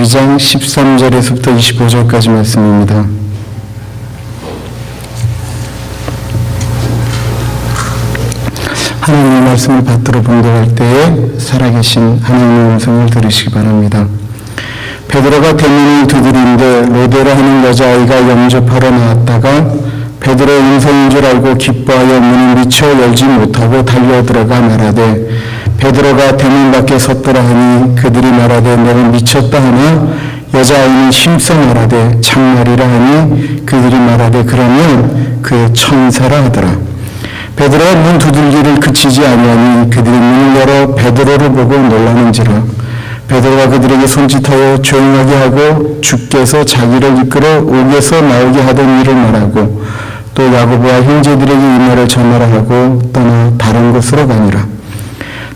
12장 13절에서부터 25절까지 말씀입니다. 하나님의 말씀을 받들어 봉독할 때에 살아계신 하나님의 음성을 들으시기 바랍니다. 베드로가 대문을 두드리는데 로데라 하는 여자아이가 영접하러 나왔다가 베드로의 음성인 줄 알고 기뻐하여 문을 미처 열지 못하고 달려들어가 말하되 베드로가 대문 밖에 섰더라 하니 그들이 말하되 너는 미쳤다 하나 여자아이는 힘써 말하되 참말이라 하니 그들이 말하되 그러면 그의 천사라 하더라. 베드로가 문 두들기를 그치지 아니하니 그들이 문을 열어 베드로를 보고 놀라는지라. 베드로가 그들에게 손짓하여 조용하게 하고 주께서 자기를 이끌어 옥에서 나오게 하던 일을 말하고 또 야고보와 형제들에게 이 말을 전하라 하고 떠나 다른 곳으로 가니라.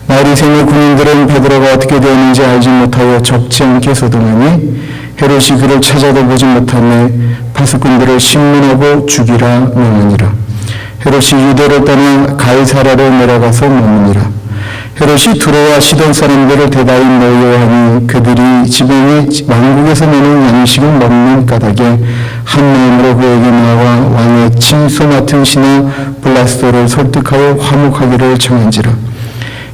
날이 새며 군인들은 베드로가 어떻게 되었는지 알지 못하여 적지 않게 소동하니 헤롯이 그를 찾아도 보지 못하며 파수꾼들을 신문하고 죽이라 명하니라. 헤롯이 유대를 떠나 가이사랴로 내려가서 머무니라. 헤롯이 두로와 시돈 사람들을 대다이 모여하니 그들이 지방의 왕국에서 내는 양식을 먹는 까닭에 한 마음으로 그에게 나와 왕의 침소 맡은 신하 블라스도를 설득하여 화목하기를 청한지라.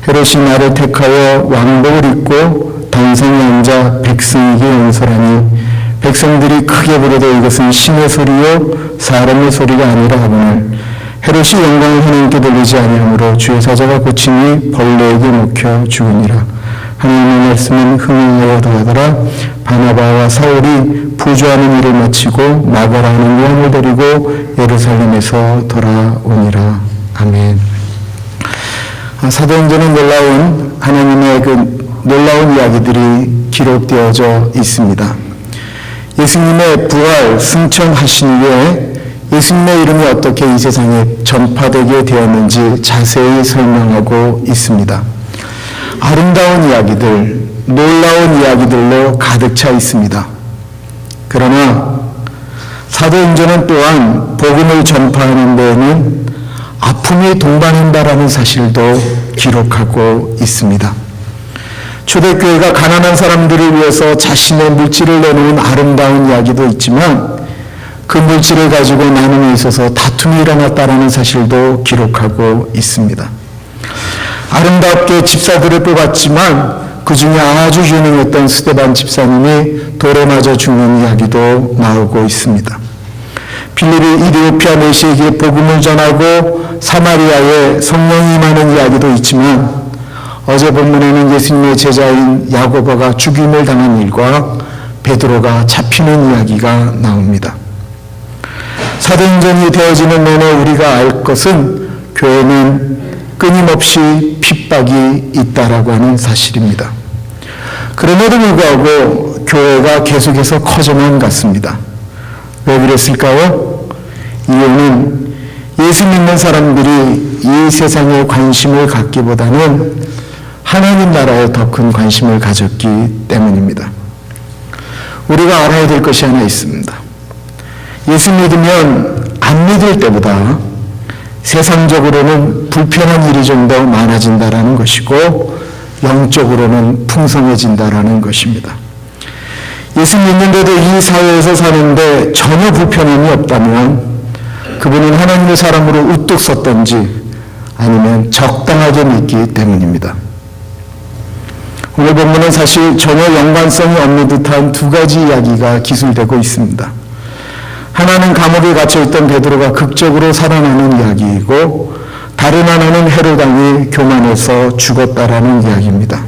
헤롯이 나를 택하여 왕복을 입고 단상에 앉아 백성에게 연설하니 백성들이 크게 부르되 이것은 신의 소리요 사람의 소리가 아니라 하거늘 헤롯이 영광을 하나님께 돌리지 아니하므로 주의 사자가 고치니 벌레에게 먹혀 죽으니라. 하나님의 말씀은 흥행하여 더하더라. 바나바와 사울이 부조하는 일을 마치고 마가라는 요한을 데리고 예루살렘에서 돌아오니라. 아멘. 사도행전은 놀라운 하나님의 놀라운 이야기들이 기록되어져 있습니다. 예수님의 부활, 승천하신 후에 예수님의 이름이 어떻게 이 세상에 전파되게 되었는지 자세히 설명하고 있습니다. 아름다운 이야기들, 놀라운 이야기들로 가득 차 있습니다. 그러나 사도행전은 또한 복음을 전파하는 데에는 아픔이 동반한다라는 사실도 기록하고 있습니다. 초대교회가 가난한 사람들을 위해서 자신의 물질을 내놓은 아름다운 이야기도 있지만 그 물질을 가지고 나눔에 있어서 다툼이 일어났다라는 사실도 기록하고 있습니다. 아름답게 집사들을 뽑았지만 그 중에 아주 유능했던 스데반 집사님이 돌에 맞아 죽는 이야기도 나오고 있습니다. 빌립이 이디오피아 내시에게 복음을 전하고 사마리아에 성령이 임하는 이야기도 있지만 어제 본문에는 예수님의 제자인 야고보가 죽임을 당한 일과 베드로가 잡히는 이야기가 나옵니다. 사도행전이 되어지는 내내 우리가 알 것은 교회는 끊임없이 핍박이 있다라고 하는 사실입니다. 그럼에도 불구하고 교회가 계속해서 커져만 갔습니다. 왜 그랬을까요? 이유는 예수 믿는 사람들이 이 세상에 관심을 갖기보다는 하나님 나라에 더 큰 관심을 가졌기 때문입니다. 우리가 알아야 될 것이 하나 있습니다. 예수 믿으면 안 믿을 때보다 세상적으로는 불편한 일이 좀 더 많아진다라는 것이고 영적으로는 풍성해진다라는 것입니다. 예수 믿는데도 이 사회에서 사는데 전혀 불편함이 없다면 그분은 하나님의 사람으로 우뚝 섰던지 아니면 적당하게 믿기 때문입니다. 오늘 본문은 사실 전혀 연관성이 없는 듯한 두 가지 이야기가 기술되고 있습니다. 하나는 감옥에 갇혀있던 베드로가 극적으로 살아나는 이야기이고 다른 하나는 헤롯 왕이 교만해서 죽었다라는 이야기입니다.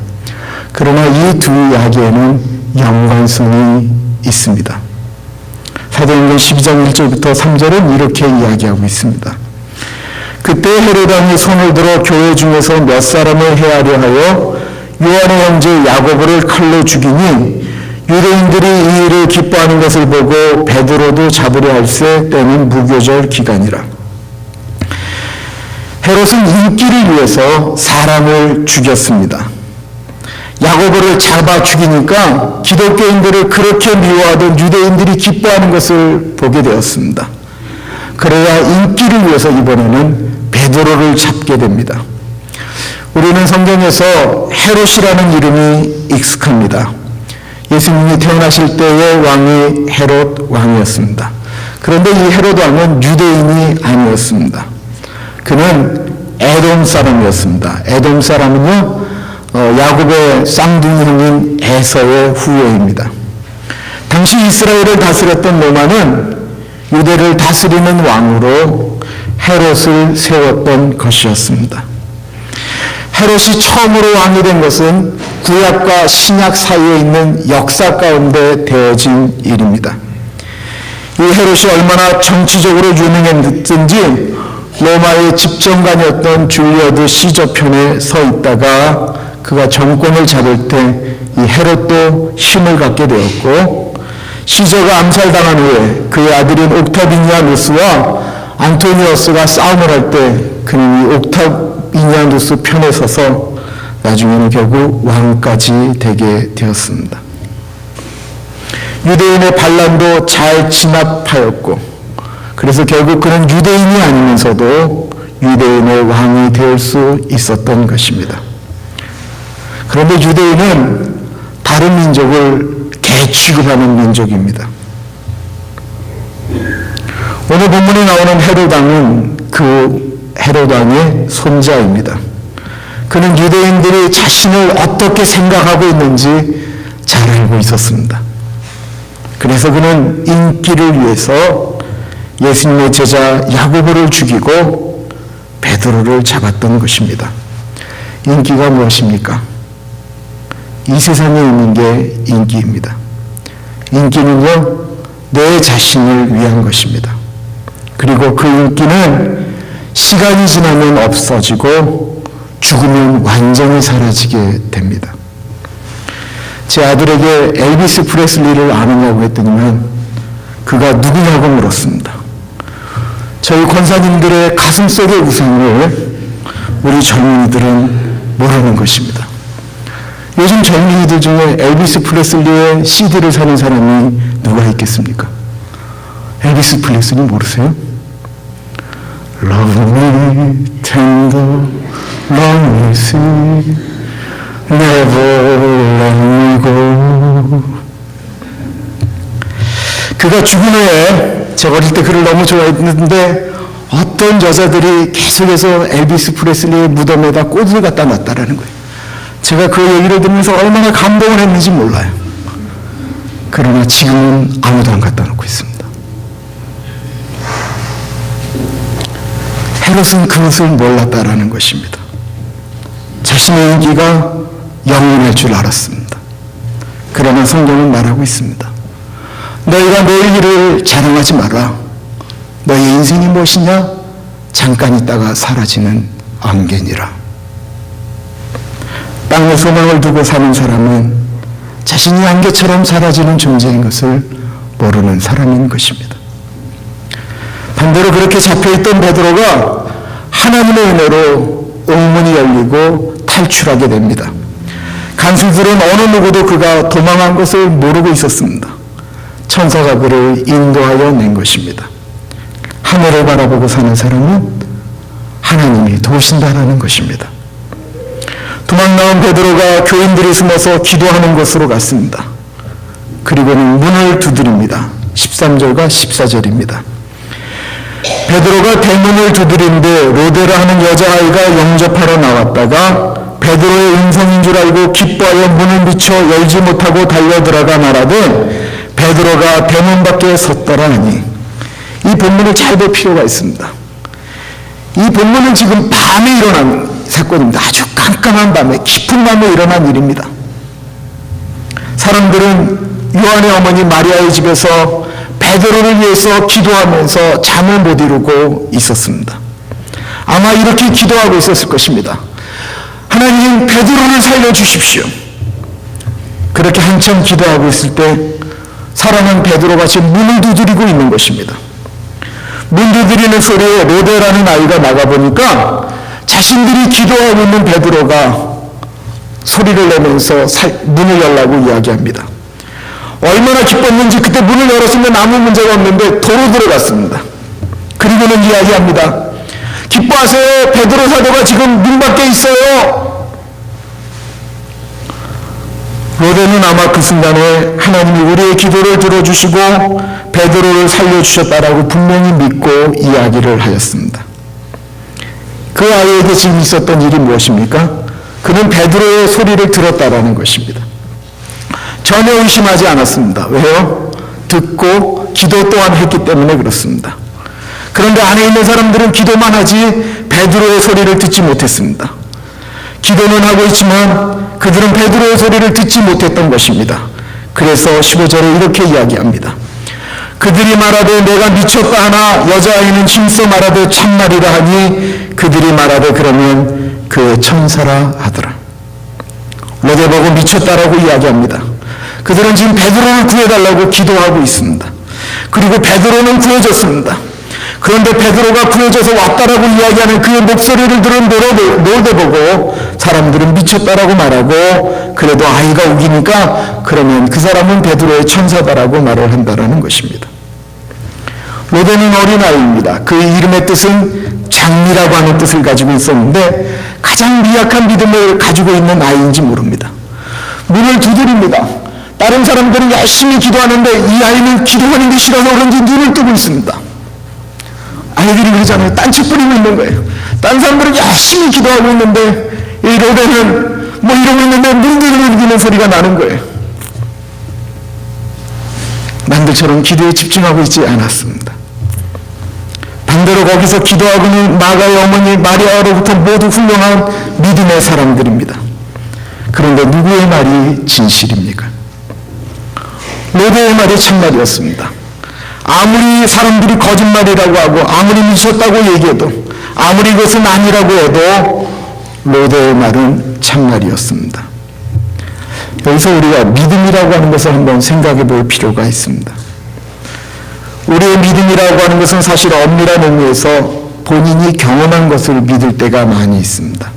그러나 이 두 이야기에는 연관성이 있습니다. 사도행전 12장 1절부터 3절은 이렇게 이야기하고 있습니다. 그때 헤롯 왕이 손을 들어 교회 중에서 몇 사람을 해하려 하여 요한의 형제 야고보를 칼로 죽이니 유대인들이 이 일을 기뻐하는 것을 보고 베드로도 잡으려 할세 때는 무교절 기간이라. 헤롯은 인기를 위해서 사람을 죽였습니다. 야고보를 잡아 죽이니까 기독교인들을 그렇게 미워하던 유대인들이 기뻐하는 것을 보게 되었습니다. 그래야 인기를 위해서 이번에는 베드로를 잡게 됩니다. 우리는 성경에서 헤롯이라는 이름이 익숙합니다. 예수님이 태어나실 때의 왕이 헤롯 왕이었습니다. 그런데 이 헤롯 왕은 유대인이 아니었습니다. 그는 에돔 사람이었습니다. 에돔 사람은요, 야곱의 쌍둥이 형인 에서의 후예입니다. 당시 이스라엘을 다스렸던 로마는 유대를 다스리는 왕으로 헤롯을 세웠던 것이었습니다. 헤롯이 처음으로 왕이 된 것은 구약과 신약 사이에 있는 역사 가운데 되어진 일입니다. 이 헤롯이 얼마나 정치적으로 유능했든지 로마의 집정관이었던 줄리어드 시저 편에 서 있다가 그가 정권을 잡을 때 이 헤롯도 힘을 갖게 되었고, 시저가 암살당한 후에 그의 아들인 옥타비니아누스와 안토니우스가 싸움을 할 때 그는 이 옥타비니아누스 편에 서서 나중에는 결국 왕까지 되게 되었습니다. 유대인의 반란도 잘 진압하였고, 그래서 결국 그는 유대인이 아니면서도 유대인의 왕이 될 수 있었던 것입니다. 그런데 유대인은 다른 민족을 개취급하는 민족입니다. 오늘 본문에 나오는 헤롯 왕은 그 헤롯 왕의 손자입니다. 그는 유대인들이 자신을 어떻게 생각하고 있는지 잘 알고 있었습니다. 그래서 그는 인기를 위해서 예수님의 제자 야고보를 죽이고 베드로를 잡았던 것입니다. 인기가 무엇입니까? 이 세상에 있는 게 인기입니다. 인기는요, 내 자신을 위한 것입니다. 그리고 그 인기는 시간이 지나면 없어지고 죽으면 완전히 사라지게 됩니다. 제 아들에게 엘비스 프레슬리를 아느냐고 했더니만 그가 누구냐고 물었습니다. 저희 권사님들의 가슴속의 우상을 우리 젊은이들은 모르는 것입니다. 요즘 젊은이들 중에 엘비스 프레슬리의 CD를 사는 사람이 누가 있겠습니까? 엘비스 프레슬리 모르세요? Love me tender, love me sweet, never let me go. 그가 죽은 후에 제가 어릴 때 그를 너무 좋아했는데 어떤 여자들이 계속해서 엘비스 프레슬리의 무덤에다 꽃을 갖다 놨다라는 거예요. 제가 그 얘기를 들으면서 얼마나 감동을 했는지 몰라요. 그러나 지금은 아무도 안 갖다 놓고 있습니다. 헤롯은 그것을 몰랐다라는 것입니다. 자신의 인기가 영원할 줄 알았습니다. 그러나 성경은 말하고 있습니다. 너희가 너희 일을 자랑하지 마라. 너희 인생이 무엇이냐? 잠깐 있다가 사라지는 안개니라. 땅에 소망을 두고 사는 사람은 자신이 안개처럼 사라지는 존재인 것을 모르는 사람인 것입니다. 반대로 그렇게 잡혀있던 베드로가 하나님의 은혜로 옥문이 열리고 탈출하게 됩니다. 간수들은 어느 누구도 그가 도망한 것을 모르고 있었습니다. 천사가 그를 인도하여 낸 것입니다. 하늘을 바라보고 사는 사람은 하나님이 도우신다라는 것입니다. 도망 나온 베드로가 교인들이 숨어서 기도하는 곳으로 갔습니다. 그리고는 문을 두드립니다. 13절과 14절입니다. 베드로가 대문을 두드린데 로데라 하는 여자아이가 영접하러 나왔다가 베드로의 음성인 줄 알고 기뻐하여 문을 미쳐 열지 못하고 달려들어가 말하되 베드로가 대문 밖에 섰더라 하니, 이 본문을 잘 볼 필요가 있습니다. 이 본문은 지금 밤에 일어난 사건입니다. 아주 깜깜한 밤에, 깊은 밤에 일어난 일입니다. 사람들은 요한의 어머니 마리아의 집에서 베드로를 위해서 기도하면서 잠을 못 이루고 있었습니다. 아마 이렇게 기도하고 있었을 것입니다. 하나님, 베드로를 살려주십시오. 그렇게 한참 기도하고 있을 때 사랑한 베드로가 지금 문을 두드리고 있는 것입니다. 문 두드리는 소리에 로데라는 아이가 나가보니까 자신들이 기도하고 있는 베드로가 소리를 내면서 문을 열라고 이야기합니다. 얼마나 기뻤는지 그때 문을 열었으면 아무 문제가 없는데 도로 들어갔습니다. 그리고는 이야기합니다. 기뻐하세요. 베드로 사도가 지금 문 밖에 있어요. 로데는 아마 그 순간에 하나님이 우리의 기도를 들어주시고 베드로를 살려주셨다라고 분명히 믿고 이야기를 하였습니다. 그 아이에게 지금 있었던 일이 무엇입니까? 그는 베드로의 소리를 들었다라는 것입니다. 전혀 의심하지 않았습니다. 왜요? 듣고 기도 또한 했기 때문에 그렇습니다. 그런데 안에 있는 사람들은 기도만 하지 베드로의 소리를 듣지 못했습니다. 기도는 하고 있지만 그들은 베드로의 소리를 듣지 못했던 것입니다. 그래서 15절에 이렇게 이야기합니다. 그들이 말하되 내가 미쳤다 하나 여자아이는 힘써 말하되 참말이라 하니 그들이 말하되 그러면 그의 천사라 하더라. 로데 보고 미쳤다라고 이야기합니다. 그들은 지금 베드로를 구해달라고 기도하고 있습니다. 그리고 베드로는 구해졌습니다. 그런데 베드로가 구해져서 왔다라고 이야기하는 그의 목소리를 들은 로데 보고 사람들은 미쳤다라고 말하고 그래도 아이가 우기니까 그러면 그 사람은 베드로의 천사다라고 말을 한다라는 것입니다. 로데는 어린아이입니다. 그 이름의 뜻은 장미라고 하는 뜻을 가지고 있었는데 가장 미약한 믿음을 가지고 있는 아이인지 모릅니다. 문을 두드립니다. 다른 사람들은 열심히 기도하는데 이 아이는 기도하는 게 싫어서 그런지 눈을 뜨고 있습니다. 아이들이 그러잖아요. 딴짓 부리고 있는 거예요. 다른 사람들은 열심히 기도하고 있는데 이 로데는 뭐 이러고 있는데 눈 두드리는 소리가 나는 거예요. 남들처럼 기도에 집중하고 있지 않았습니다. 반대로 거기서 기도하고는 마가의 어머니 마리아로부터 모두 훌륭한 믿음의 사람들입니다. 그런데 누구의 말이 진실입니까? 로데의 말이 참말이었습니다. 아무리 사람들이 거짓말이라고 하고 아무리 미쳤다고 얘기해도 아무리 그것은 아니라고 해도 로데의 말은 참말이었습니다. 여기서 우리가 믿음이라고 하는 것을 한번 생각해 볼 필요가 있습니다. 우리의 믿음이라고 하는 것은 사실 엄밀한 의미에서 본인이 경험한 것을 믿을 때가 많이 있습니다.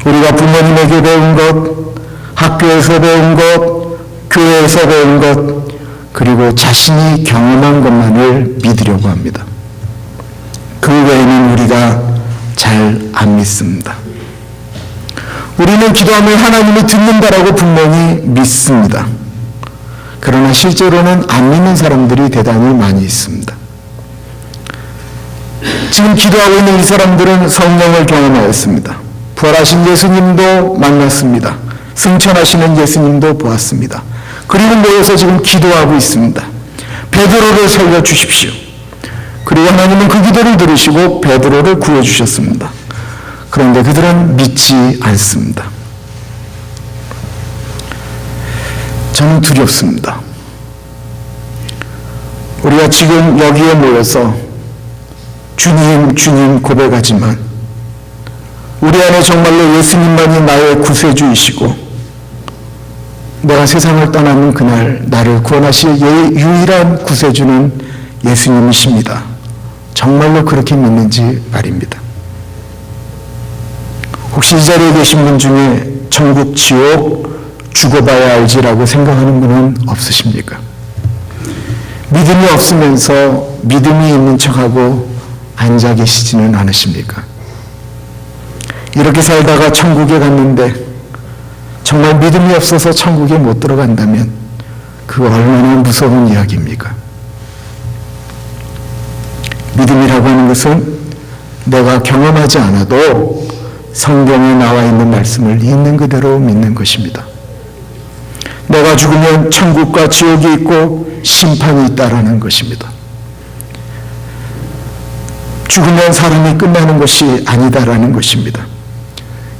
우리가 부모님에게 배운 것, 학교에서 배운 것, 교회에서 배운 것, 그리고 자신이 경험한 것만을 믿으려고 합니다. 그 외에는 우리가 잘 안 믿습니다. 우리는 기도하면 하나님이 듣는다라고 분명히 믿습니다. 그러나 실제로는 안 믿는 사람들이 대단히 많이 있습니다. 지금 기도하고 있는 이 사람들은 성령을 경험하였습니다. 부활하신 예수님도 만났습니다. 승천하시는 예수님도 보았습니다. 그리고 모여서 지금 기도하고 있습니다. 베드로를 살려주십시오. 그리고 하나님은 그 기도를 들으시고 베드로를 구해주셨습니다. 그런데 그들은 믿지 않습니다. 저는 두렵습니다. 우리가 지금 여기에 모여서 주님, 주님 고백하지만 우리 안에 정말로 예수님만이 나의 구세주이시고 내가 세상을 떠나는 그날 나를 구원하실 유일한 구세주는 예수님이십니다. 정말로 그렇게 믿는지 말입니다. 혹시 이 자리에 계신 분 중에 천국, 지옥 죽어봐야 알지라고 생각하는 분은 없으십니까? 믿음이 없으면서 믿음이 있는 척하고 앉아 계시지는 않으십니까? 이렇게 살다가 천국에 갔는데 정말 믿음이 없어서 천국에 못 들어간다면 그거 얼마나 무서운 이야기입니까? 믿음이라고 하는 것은 내가 경험하지 않아도 성경에 나와 있는 말씀을 있는 그대로 믿는 것입니다. 내가 죽으면 천국과 지옥이 있고 심판이 있다라는 것입니다. 죽으면 사람이 끝나는 것이 아니다라는 것입니다.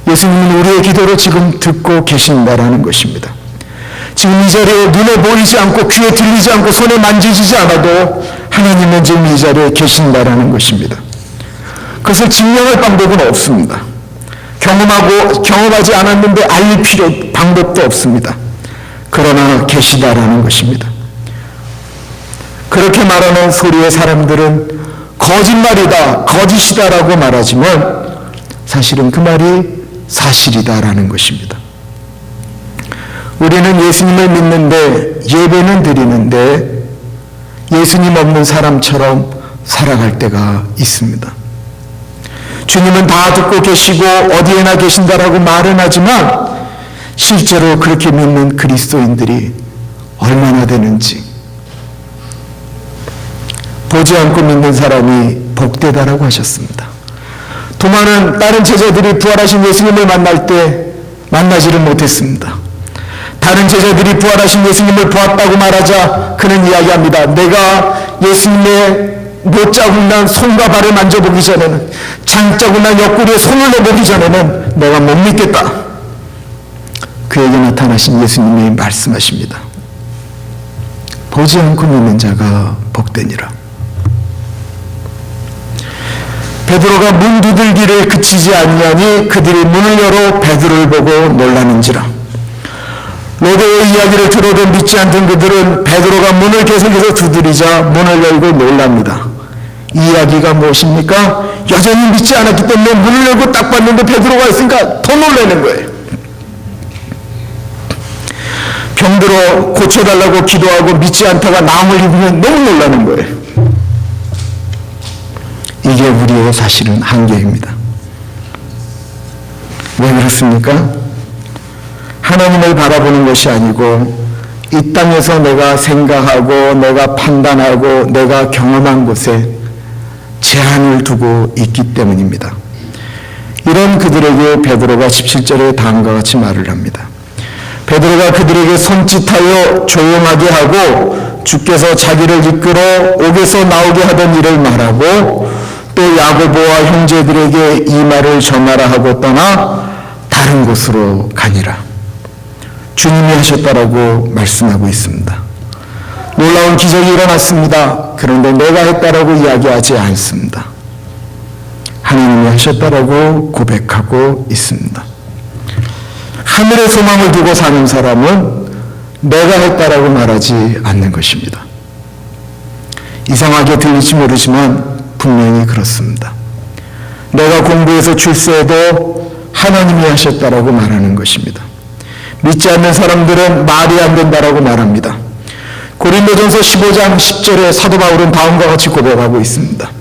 예수님은 우리의 기도를 지금 듣고 계신다라는 것입니다. 지금 이 자리에 눈에 보이지 않고 귀에 들리지 않고 손에 만지지 않아도 하나님은 지금 이 자리에 계신다라는 것입니다. 그것을 증명할 방법은 없습니다. 경험하지 않았는데 알릴 방법도 없습니다. 그러나 계시다라는 것입니다. 그렇게 말하는 소리의 사람들은 거짓말이다, 거짓이다라고 말하지만 사실은 그 말이 사실이다라는 것입니다. 우리는 예수님을 믿는데 예배는 드리는데 예수님 없는 사람처럼 살아갈 때가 있습니다. 주님은 다 듣고 계시고 어디에나 계신다라고 말은 하지만 실제로 그렇게 믿는 그리스도인들이 얼마나 되는지, 보지 않고 믿는 사람이 복되다라고 하셨습니다. 도마는 다른 제자들이 부활하신 예수님을 만날 때 만나지를 못했습니다. 다른 제자들이 부활하신 예수님을 보았다고 말하자 그는 이야기합니다. 내가 예수님의 못자국 난 손과 발을 만져보기 전에는, 장자국 난 옆구리에 손을 넣어보기 전에는 내가 못 믿겠다. 그에게 나타나신 예수님이 말씀하십니다. 보지 않고 믿는 자가 복되니라. 베드로가 문 두들기를 그치지 아니하니 그들이 문을 열어 베드로를 보고 놀라는지라. 로데의 이야기를 들어도 믿지 않던 그들은 베드로가 문을 계속해서 두드리자 문을 열고 놀랍니다. 이 이야기가 무엇입니까? 여전히 믿지 않았기 때문에 문을 열고 딱 봤는데 베드로가 있으니까 더 놀라는 거예요. 병들어 고쳐달라고 기도하고 믿지 않다가 나음을 입으면 너무 놀라는 거예요. 이게 우리의 사실은 한계입니다. 왜 그렇습니까? 하나님을 바라보는 것이 아니고 이 땅에서 내가 생각하고 내가 판단하고 내가 경험한 곳에 제한을 두고 있기 때문입니다. 이런 그들에게 베드로가 17절에 다음과 같이 말을 합니다. 베드로가 그들에게 손짓하여 조용하게 하고 주께서 자기를 이끌어 옥에서 나오게 하던 일을 말하고 또 야고보와 형제들에게 이 말을 전하라 하고 떠나 다른 곳으로 가니라. 주님이 하셨다라고 말씀하고 있습니다. 놀라운 기적이 일어났습니다. 그런데 내가 했다라고 이야기하지 않습니다. 하나님이 하셨다라고 고백하고 있습니다. 하늘의 소망을 두고 사는 사람은 내가 했다라고 말하지 않는 것입니다. 이상하게 들릴지 모르지만 분명히 그렇습니다. 내가 공부해서 출세해도 하나님이 하셨다라고 말하는 것입니다. 믿지 않는 사람들은 말이 안 된다라고 말합니다. 고린도전서 15장 10절에 사도 바울은 다음과 같이 고백하고 있습니다.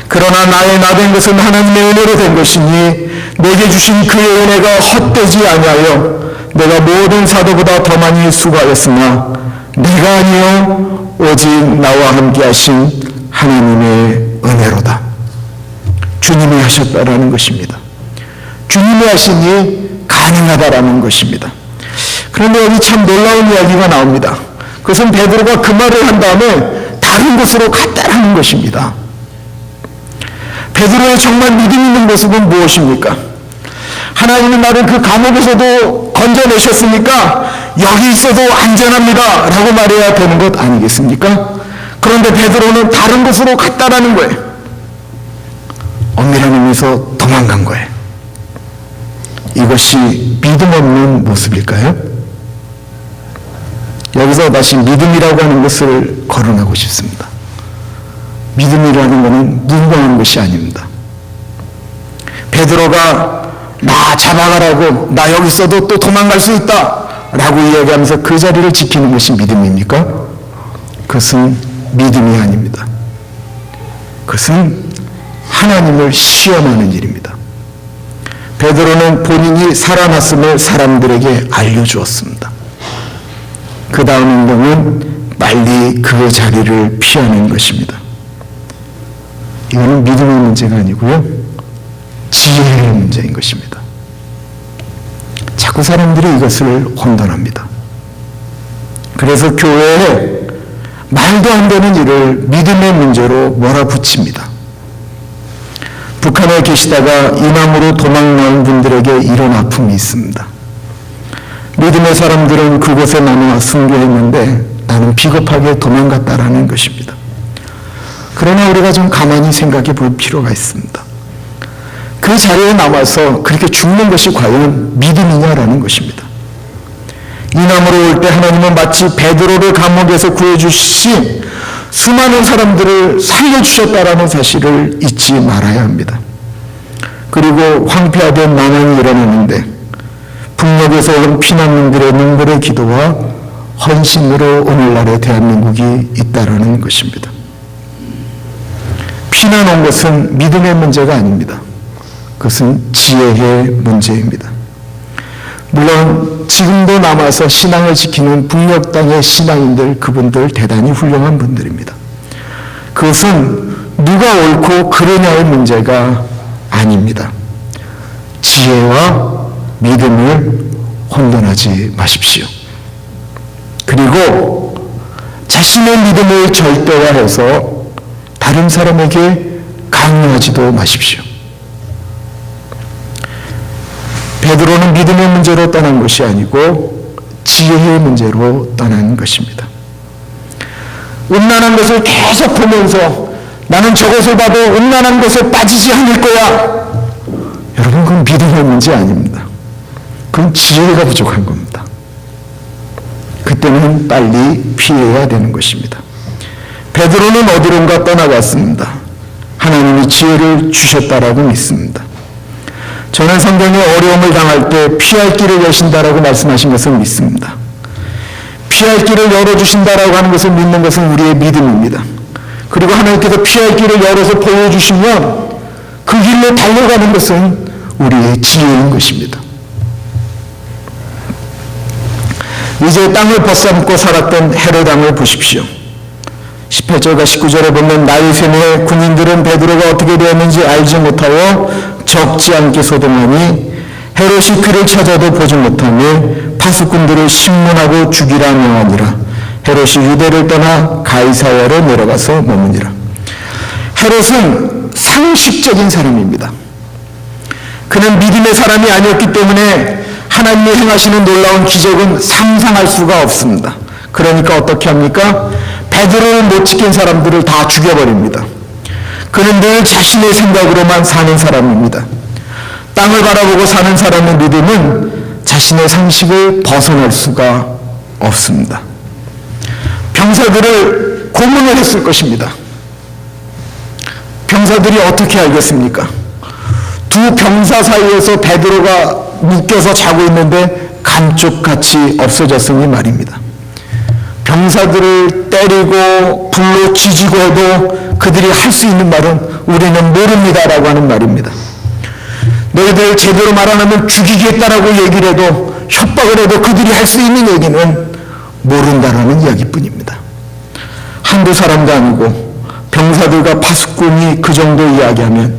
그러나 나의 나된 것은 하나님의 은혜로 된 것이니 내게 주신 그의 은혜가 헛되지 아니하여 내가 모든 사도보다 더 많이 수고하였으나 내가 아니요 오직 나와 함께 하신 하나님의 은혜로다. 주님이 하셨다라는 것입니다. 주님이 하시니 가능하다라는 것입니다. 그런데 여기 참 놀라운 이야기가 나옵니다. 그것은 베드로가 그 말을 한 다음에 다른 곳으로 갔다라는 것입니다. 베드로의 정말 믿음 있는 모습은 무엇입니까? 하나님이 나를 그 감옥에서도 건져내셨으니까 여기 있어도 안전합니다 라고 말해야 되는 것 아니겠습니까? 그런데 베드로는 다른 곳으로 갔다라는 거예요. 엄밀한 의미에서 도망간 거예요. 이것이 믿음 없는 모습일까요? 여기서 다시 믿음이라고 하는 것을 거론하고 싶습니다. 믿음이라는 것은 무관한 것이 아닙니다. 베드로가 나 잡아가라고, 나 여기 있어도 또 도망갈 수 있다 라고 이야기하면서 그 자리를 지키는 것이 믿음입니까? 그것은 믿음이 아닙니다. 그것은 하나님을 시험하는 일입니다. 베드로는 본인이 살아났음을 사람들에게 알려주었습니다. 그 다음 행동은 빨리 그 자리를 피하는 것입니다. 이거는 믿음의 문제가 아니고요, 지혜의 문제인 것입니다. 자꾸 사람들이 이것을 혼돈합니다. 그래서 교회에 말도 안 되는 일을 믿음의 문제로 몰아붙입니다. 북한에 계시다가 이남으로 도망 나온 분들에게 이런 아픔이 있습니다. 믿음의 사람들은 그곳에 나눠 순교했는데 나는 비겁하게 도망갔다라는 것입니다. 그러나 우리가 좀 가만히 생각해 볼 필요가 있습니다. 그 자리에 남아서 그렇게 죽는 것이 과연 믿음이냐라는 것입니다. 이남으로 올 때 하나님은 마치 베드로를 감옥에서 구해주신 수많은 사람들을 살려주셨다라는 사실을 잊지 말아야 합니다. 그리고 황폐화된 난항이 일어나는데 북녘에서 온 피난민들의 눈물의 기도와 헌신으로 오늘날의 대한민국이 있다라는 것입니다. 피난 온 것은 믿음의 문제가 아닙니다. 그것은 지혜의 문제입니다. 물론 지금도 남아서 신앙을 지키는 북녘 땅의 신앙인들, 그분들 대단히 훌륭한 분들입니다. 그것은 누가 옳고 그르냐의 문제가 아닙니다. 지혜와 믿음을 혼돈하지 마십시오. 그리고 자신의 믿음을 절대화해서 다른 사람에게 강요하지도 마십시오. 베드로는 믿음의 문제로 떠난 것이 아니고 지혜의 문제로 떠난 것입니다. 음란한 것을 계속 보면서 나는 저것을 봐도 음란한 것에 빠지지 않을 거야. 여러분, 그건 믿음의 문제 아닙니다. 그건 지혜가 부족한 겁니다. 그때는 빨리 피해야 되는 것입니다. 베드로는 어디론가 떠나갔습니다. 하나님이 지혜를 주셨다라고 믿습니다. 저는 성경에 어려움을 당할 때 피할 길을 여신다라고 말씀하신 것을 믿습니다. 피할 길을 열어주신다라고 하는 것을 믿는 것은 우리의 믿음입니다. 그리고 하나님께서 피할 길을 열어서 보여주시면 그 길로 달려가는 것은 우리의 지혜인 것입니다. 이제 땅을 벗삼고 살았던 헤롯 왕을 보십시오. 18절과 19절에 보면 나이 쇠뇌 군인들은 베드로가 어떻게 되었는지 알지 못하여 적지 않게 소동하니 헤롯이 그를 찾아도 보지 못하며 파수꾼들을 신문하고 죽이라 명하니라. 헤롯이 유대를 떠나 가이사랴로 내려가서 머무니라. 헤롯은 상식적인 사람입니다. 그는 믿음의 사람이 아니었기 때문에 하나님이 행하시는 놀라운 기적은 상상할 수가 없습니다. 그러니까 어떻게 합니까? 베드로를 못 지킨 사람들을 다 죽여버립니다. 그는 늘 자신의 생각으로만 사는 사람입니다. 땅을 바라보고 사는 사람의 믿음은 자신의 상식을 벗어날 수가 없습니다. 병사들을 고문을 했을 것입니다. 병사들이 어떻게 알겠습니까? 두 병사 사이에서 베드로가 묶여서 자고 있는데 감쪽같이 없어졌으니 말입니다. 병사들을 때리고 불로 지지고 해도 그들이 할 수 있는 말은 우리는 모릅니다라고 하는 말입니다. 너희들 제대로 말 안 하면 죽이겠다라고 얘기를 해도, 협박을 해도 그들이 할 수 있는 얘기는 모른다라는 이야기뿐입니다. 한두 사람도 아니고 병사들과 파수꾼이 그 정도 이야기하면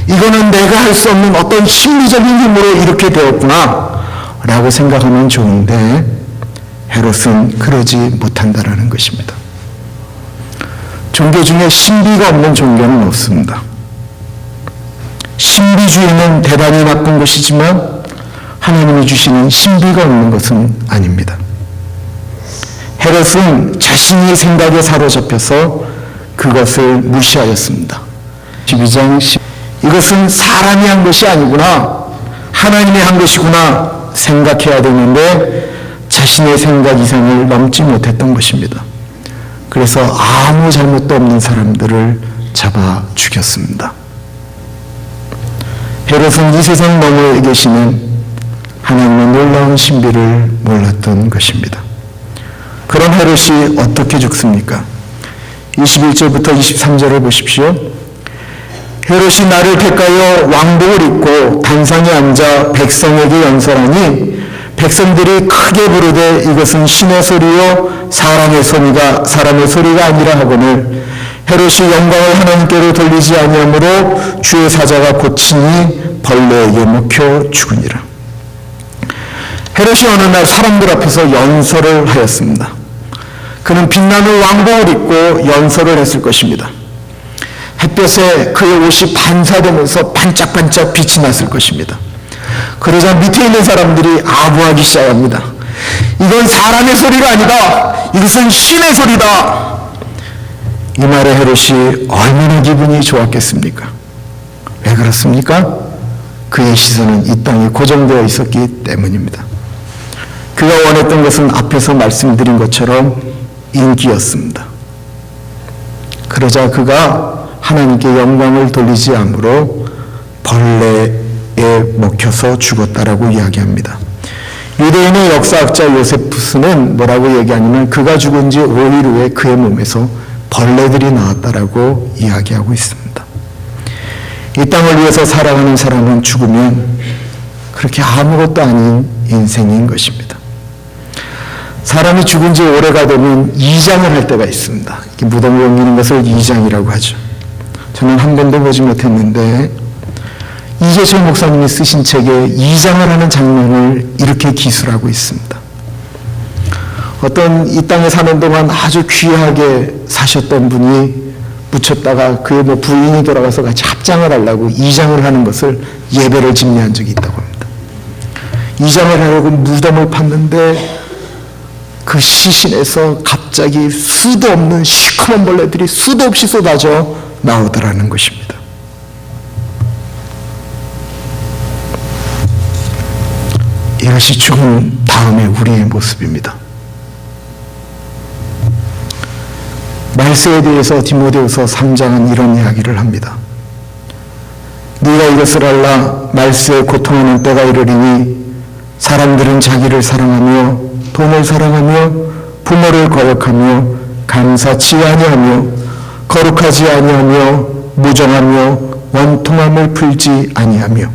이거는 내가 할 수 없는 어떤 심리적인 힘으로 이렇게 되었구나 라고 생각하면 좋은데 헤롯은 그러지 못한다라는 것입니다. 종교 중에 신비가 없는 종교는 없습니다. 신비주의는 대단히 나쁜 것이지만 하나님이 주시는 신비가 없는 것은 아닙니다. 헤롯은 자신의 생각에 사로잡혀서 그것을 무시하였습니다. 12장 10 이것은 사람이 한 것이 아니구나, 하나님이 한 것이구나 생각해야 되는데 자신의 생각 이상을 넘지 못했던 것입니다. 그래서 아무 잘못도 없는 사람들을 잡아 죽였습니다. 헤롯은 이 세상 너머에 계시는 하나님의 놀라운 신비를 몰랐던 것입니다. 그런 헤롯이 어떻게 죽습니까? 21절부터 23절을 보십시오. 헤롯이 나를 택하여 왕복을 입고 단상에 앉아 백성에게 연설하니 백성들이 크게 부르되 이것은 신의 소리요 사람의 소리가 아니라 하거늘 헤롯이 영광을 하나님께로 돌리지 아니하므로 주의 사자가 고치니 벌레에게 먹혀 죽으니라. 헤롯이 어느 날 사람들 앞에서 연설을 하였습니다. 그는 빛나는 왕복을 입고 연설을 했을 것입니다. 햇볕에 그의 옷이 반사되면서 반짝반짝 빛이 났을 것입니다. 그러자 밑에 있는 사람들이 아부하기 시작합니다. 이건 사람의 소리가 아니다. 이것은 신의 소리다. 이 말에 헤롯이 얼마나 기분이 좋았겠습니까? 왜 그렇습니까? 그의 시선은 이 땅에 고정되어 있었기 때문입니다. 그가 원했던 것은 앞에서 말씀드린 것처럼 인기였습니다. 그러자 그가 하나님께 영광을 돌리지 않으므로 벌레에 먹혀서 죽었다라고 이야기합니다. 유대인의 역사학자 요세푸스는 뭐라고 얘기하냐면 그가 죽은 지 5일 후에 그의 몸에서 벌레들이 나왔다라고 이야기하고 있습니다. 이 땅을 위해서 살아가는 사람은 죽으면 그렇게 아무것도 아닌 인생인 것입니다. 사람이 죽은 지 오래가 되면 이장을 할 때가 있습니다. 무덤을 옮기는 것을 이장이라고 하죠. 저는 한 번도 보지 못했는데 이재철 목사님이 쓰신 책에 이장을 하는 장면을 이렇게 기술하고 있습니다. 어떤 이 땅에 사는 동안 아주 귀하게 사셨던 분이 묻혔다가 그의 부인이 돌아가서 같이 합장을 하려고 이장을 하는 것을 예배를 집례한 적이 있다고 합니다. 이장을 하려고 무덤을 팠는데 그 시신에서 갑자기 수도 없는 시커먼 벌레들이 수도 없이 쏟아져 나오더라는 것입니다. 이것이 죽은 다음에 우리의 모습입니다. 말세에 대해서 디모데후서 3장은 이런 이야기를 합니다. 네가 이것을 알라. 말세에 고통하는 때가 이르리니 사람들은 자기를 사랑하며 돈을 사랑하며 부모를 거역하며 감사치 아니하며 거룩하지 아니하며 무정하며 원통함을 풀지 아니하며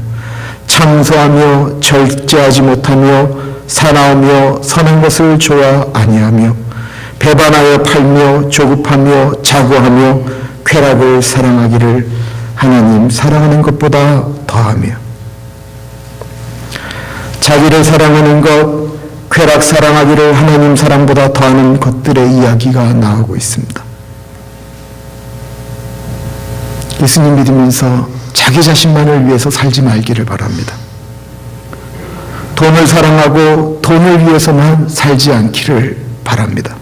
참소하며 절제하지 못하며 사나우며 선한 것을 좋아 아니하며 배반하여 팔며 조급하며 자고하며 쾌락을 사랑하기를 하나님 사랑하는 것보다 더하며 자기를 사랑하는 것, 쾌락 사랑하기를 하나님 사랑보다 더하는 것들의 이야기가 나오고 있습니다. 예수님 믿으면서 자기 자신만을 위해서 살지 말기를 바랍니다. 돈을 사랑하고 돈을 위해서만 살지 않기를 바랍니다.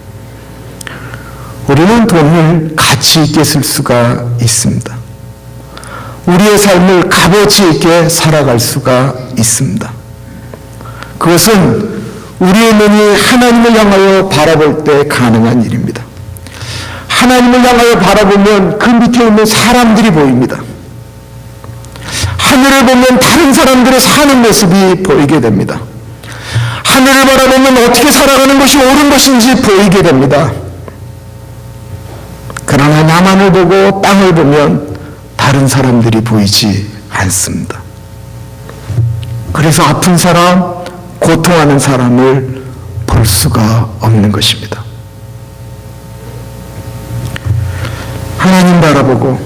우리는 돈을 가치 있게 쓸 수가 있습니다. 우리의 삶을 값어치 있게 살아갈 수가 있습니다. 그것은 우리의 눈이 하나님을 향하여 바라볼 때 가능한 일입니다. 하나님을 향하여 바라보면 그 밑에 있는 사람들이 보입니다. 하늘을 보면 다른 사람들의 사는 모습이 보이게 됩니다. 하늘을 바라보면 어떻게 살아가는 것이 옳은 것인지 보이게 됩니다. 그러나 나만을 보고 땅을 보면 다른 사람들이 보이지 않습니다. 그래서 아픈 사람, 고통하는 사람을 볼 수가 없는 것입니다. 하나님 바라보고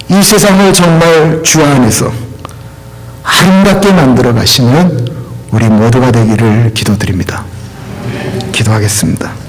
이 세상을 정말 주 안에서 아름답게 만들어 가시는 우리 모두가 되기를 기도드립니다. 기도하겠습니다.